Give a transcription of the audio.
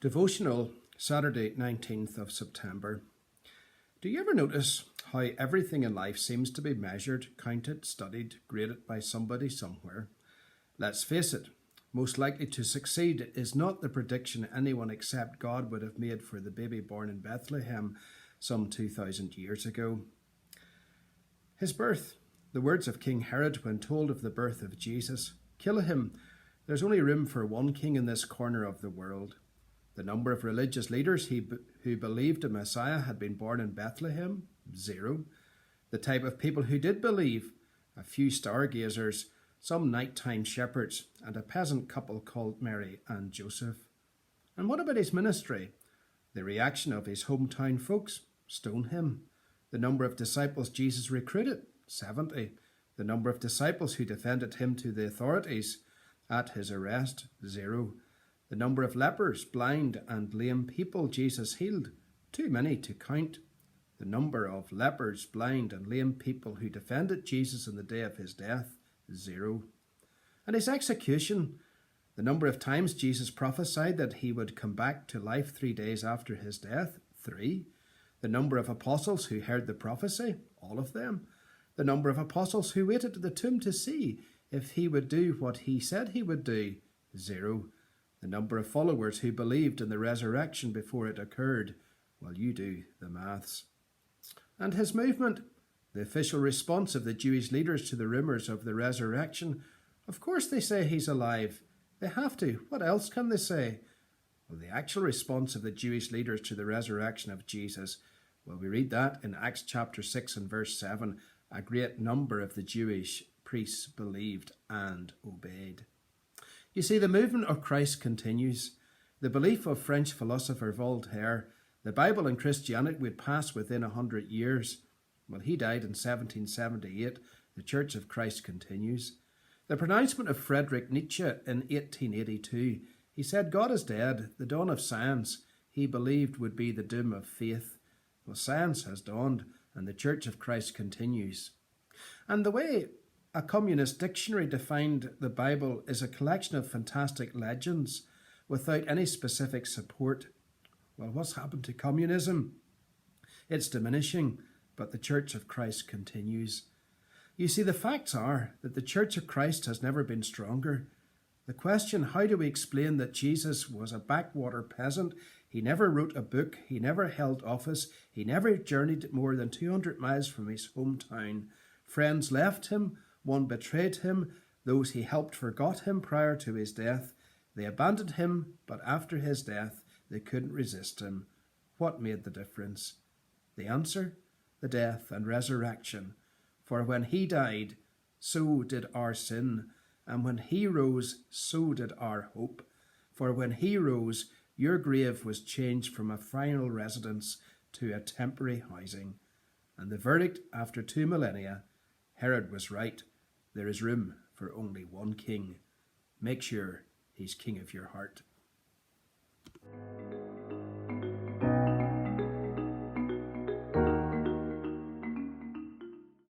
Devotional, Saturday 19th of September. Do you ever notice how everything in life seems to be measured, counted, studied, graded by somebody somewhere? Let's face it, most likely to succeed is not the prediction anyone except God would have made for the baby born in Bethlehem some 2,000 years ago. His birth, the words of King Herod when told of the birth of Jesus, "Kill him, there's only room for one king in this corner of the world." The number of religious leaders who believed a Messiah had been born in Bethlehem, 0. The type of people who did believe, a few stargazers, some nighttime shepherds, and a peasant couple called Mary and Joseph. And what about his ministry? The reaction of his hometown folks, stone him. The number of disciples Jesus recruited, 70. The number of disciples who defended him to the authorities at his arrest, 0. The number of lepers, blind and lame people Jesus healed, too many to count. The number of lepers, blind and lame people who defended Jesus on the day of his death, 0. And his execution, the number of times Jesus prophesied that he would come back to life 3 days after his death, 3. The number of apostles who heard the prophecy, all of them. The number of apostles who waited at the tomb to see if he would do what he said he would do, 0. The number of followers who believed in the resurrection before it occurred, well, you do the maths. And his movement, the official response of the Jewish leaders to the rumours of the resurrection, of course they say he's alive. They have to. What else can they say? Well, the actual response of the Jewish leaders to the resurrection of Jesus, well, we read that in Acts chapter 6 and verse 7. A great number of the Jewish priests believed and obeyed. You see, the movement of Christ continues. The belief of French philosopher Voltaire, the Bible and Christianity would pass within 100 years. Well, he died in 1778. The Church of Christ continues. The pronouncement of Friedrich Nietzsche in 1882, he said, "God is dead. The dawn of science, he believed, would be the doom of faith." Well, science has dawned, and the Church of Christ continues. And the way a communist dictionary defined the Bible is a collection of fantastic legends without any specific support. Well, what's happened to communism? It's diminishing, but the Church of Christ continues. You see, the facts are that the Church of Christ has never been stronger. The question, how do we explain that Jesus was a backwater peasant? He never wrote a book, he never held office, he never journeyed more than 200 miles from his hometown. Friends left him, one betrayed him, those he helped forgot him prior to his death. They abandoned him, but after his death, they couldn't resist him. What made the difference? The answer? The death and resurrection. For when he died, so did our sin. And when he rose, so did our hope. For when he rose, your grave was changed from a final residence to a temporary housing. And the verdict after 2 millennia, Herod was right. There is room for only one king. Make sure he's king of your heart.